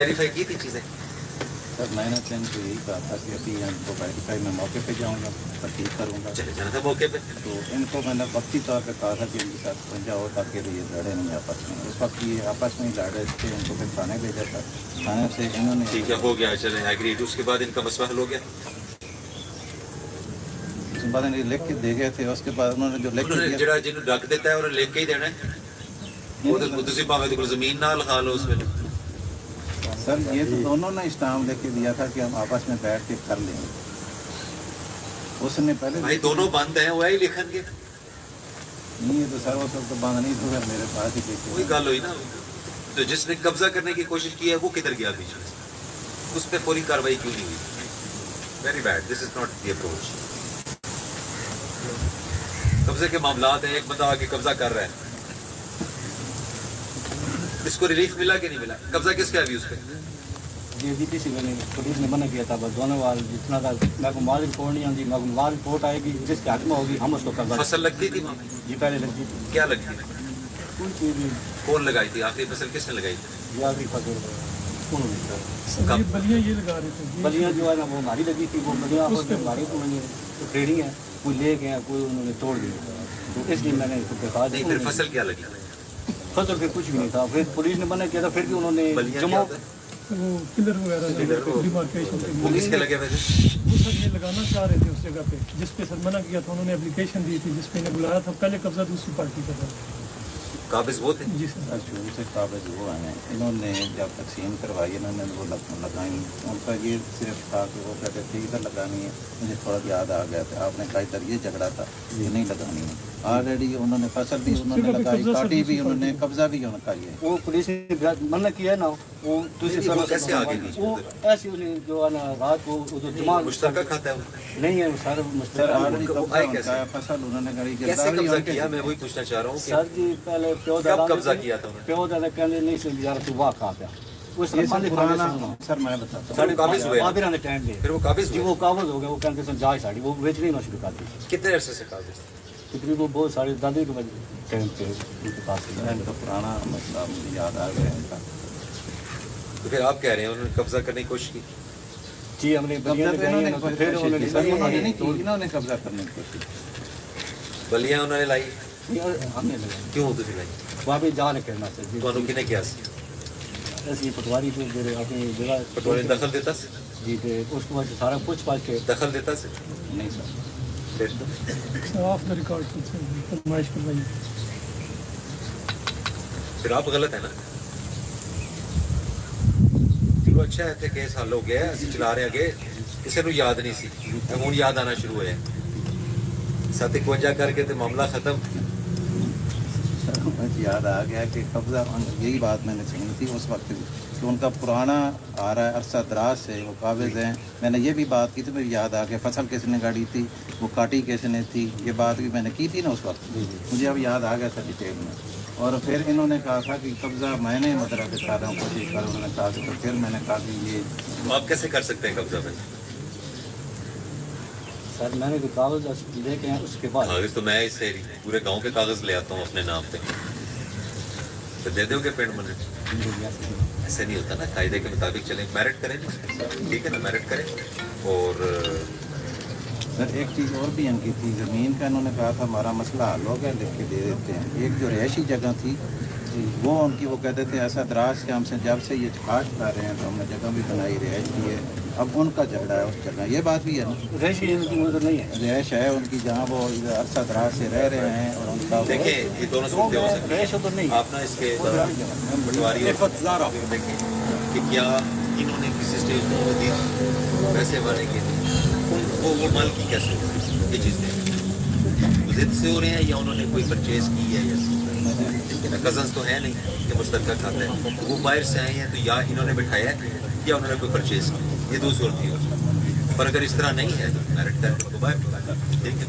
Verify की थी चीज़ें? सर मैंने तो इनको यही कहा था कि अभी इनको वेरीफाई मैं मौके पे जाऊंगा, ठीक करूंगा। चले जाना था मौके पे। तो इनको मैंने वक्ती तौर पे कहा था कि इनके साथ बन जाओ ताकि ये लड़े नहीं आपस में। उस वक्त ये आपस में ही लड़े थे, इनको फिर थाने भेजा था। थाने से इन्होंने ठीक है, हो गया, चले एग्रीड। उसके बाद इनका मसला हल हो गया। उसके बाद इन्हें लिख के दे गए थे। उसके बाद उन्होंने जो लिख के उन्होंने दिया जड़ा जिन्होंने डक देता है और लिख के ही देना है। वो तो तुसी भावे तो कोई जमीन ना लिखा लो उसमें। सर ये तो दोनों ने स्टाम्प लिख के दिया था कि हम आपस में बैठ के कर लेंगे। उसने पहले भाई दोनों बंद हैं, वही लिखन के। नहीं है तो सर वो सब तो बंद नहीं हुआ, मेरे पास ही देखे वही गल हुई ना। तो जिसने कब्जा करने की कोशिश की है वो किधर गया बीच में? उस पर पूरी कार्रवाई क्यों नहीं हुई? Very bad, this is not the approach. कब्जे के मामलात हैं, एक बंदा आके कब्जा कर रहा है, इसको रिलीफ मिला कि नहीं मिला? कब्जा किसका है अभी उस पर? जी जी किसी मैंने पुलिस ने मना किया था, बस दोनों बार जितना था मेरे को माल रिपोर्ट नहीं आती, मेरे को माल रिपोर्ट आएगी जिसके हक में होगी हम उसको कब्जा। फसल लगती थी वहाँ? जी पहले लगती थी। क्या लगती थी? कोई चीज़ नहीं। कौन लगाई थी? आखिरी फसल किसने लगाई थी? जी आखिरी फसल उन्होंने कब? बलियाँ ये लगा रहे थे। बलियाँ जो है ना वो हमारी लगी थी, वो बलियाँ हमारी ट्रेडिंग है, कोई ले गए कोई उन्होंने तोड़ दिया, तो इसलिए मैंने दिखा नहीं, फिर फसल क्या लगी? फसल फिर कुछ भी नहीं था। फिर पुलिस ने मना किया था, फिर भी उन्होंने बलियाँ क्या जमा होता है? वो पिलर वगैरह डिमार्केशन वो किसके लगे हुए थे? वो सर ये लगाना चाह रहे थे उस जगह पे जिस पे सर मना किया था। उन्होंने एप्लीकेशन दी थी जिस पे इन्हें बुलाया था, पहले कब्जा दूसरी पार्टी का था। काबिज वो थे? जी सर। शुरू से काबिज वो हैं। इन्होंने जब तकसीम करवाई इन्होंने वो लगाई। उनका ये सिर्फ था कि वो कहते थे इधर लगानी है। मुझे थोड़ा याद आ गया था, आपने कहा इधर ये झगड़ा था, ये नहीं लगानी है। ऑलरेडी उन्होंने फसल भी उन्होंने लगाई, काटी भी उन्होंने, कब्जा भी उनका ये। वो पुलिस ने मना किया ना, वो दूसरी वो कैसे आगे बीच वो में? ऐसे उन्हें जो है ना रात को वो जो जमा मुश्तरका खाता है वो? नहीं है वो सारा सर मुश्तरका। ऑलरेडी वो कब्जा आए उनका कैसे? है, फसल उन्होंने करी। कैसे कब्जा किया? मैं वही पूछना चाह रहा हूँ सर कि जी पहले कब कब्जा किया था उन्होंने? प्यो दादा कहने नहीं से यार तू वाह खा गया उस ये रमान सब ने पुराना खाने सर मैं बताता हूँ। साढ़े काबिज हुए? आबिरा ने टैंड दे फिर वो काबिज जी हुए? वो काबज हो गया। वो कहते हैं जाए साड़ी वो बेचनी ना शुरू कर दी। कितने अरसे से काबिज? तकरीबन वो बहुत सारे दादी के टाइम पे उनके पास इनका पुराना मसला मुझे याद आ गया इनका। तो फिर आप कह रहे हैं उन्होंने कब्जा करने की कोशिश की? जी हमने कब्जा तो इन्होंने फिर उन्होंने नहीं उन्होंने की, इन्होंने कब्जा करने की कोशिश की। बलियां उन्होंने लाई? हमने लगा क्यों तुझे लाई? वहाँ पे जा नहीं करना सर ਤੁਹਾਨੂੰ ਕਿਹਨੇ ਕਿਹਾ ਸੀ? ऐसी पटवारी जो मेरे अपनी जगह ਪਟਵਾਰੀ ਨੇ ਦਖਲ ਦਿੱਤਾ ਸੀ? जी थे उसके बाद सारा पूछ पाछ के दखल देता ਸੀ? नहीं सर फिर सर ऑफ द रिकॉर्ड फरमाइश करवाई। फिर आप गलत है ना। चलो अच्छा है, ਤੇ ਕੇਸ ਹੱਲ ਹੋ ਗਿਆ, ਅਸੀਂ ਚਲਾ ਰਹੇ ਅੱਗੇ। ਕਿਸੇ ਨੂੰ ਯਾਦ ਨਹੀਂ ਸੀ, ਤੇ ਹੁਣ ਯਾਦ ਆਣਾ ਸ਼ੁਰੂ ਹੋਇਆ। 751 ਕਰਕੇ ਤੇ ਮਾਮਲਾ ਖਤਮ। सर मुझे याद आ गया कि कब्जा यही बात मैंने सुनी थी उस वक्त भी कि उनका पुराना आ रहा है अरसा दराज से वो काबिज हैं। मैंने ये भी बात की तो मुझे याद आ गया फसल किसने गाड़ी थी, वो काटी किसने थी, ये बात भी मैंने की थी ना उस वक्त। मुझे अब याद आ गया था डिटेल में। और फिर इन्होंने कहा था कि कब्जा मैंने मतलब दिखा रहा हूँ कोशिश कर, उन्होंने कहा कि तो फिर मैंने कहा कि ये तो आप कैसे कर सकते हैं कब्जा में? सर मैंने जो कागज लेके हैं उसके बाद कागज तो मैं इससे पूरे गांव के कागज ले आता हूँ अपने नाम पे, तो दे दोगे पेड़ मने? ऐसे नहीं होता ना, कायदे के मुताबिक चलें, मेरिट करें, ठीक है ना, मेरिट करें। और सर एक चीज़ और भी इनकी थी, ज़मीन का इन्होंने कहा था हमारा मसला हल हो गया, लिख के दे देते हैं। एक जो रिहायशी जगह थी वो उनकी, वो कहते थे ऐसा दराज से हमसे जब से ये काट कर रहे हैं तो हमने जगह भी बनाई, रिहायश की है। अब उनका झगड़ा है उस जगह, ये बात भी है ना, रेशी इनकी उधर नहीं है, रिहायश है उनकी जहाँ वो अरसा दराज से रह रहे हैं और उनका देखिए ये दोनों सूरतें हो सकती रेश तो नहीं हैं। आप ना इसके पटवारी और देखें कि क्या इन्होंने किसी स्टेज में मजीद पैसे भरने के लिए वो माल की कैसे हो रही है, ये चीज़ें जिद से हो रहे हैं या उन्होंने कोई परचेज की है? या कजन्स तो है नहीं कि मुश्तरका खाता है, वो बाहर से आए हैं, तो या इन्होंने बिठाया है या उन्होंने कोई परचेज की, ये दो सूरत ही। पर अगर इस तरह नहीं है तो मेरिट करके तो बाहर ठीक है।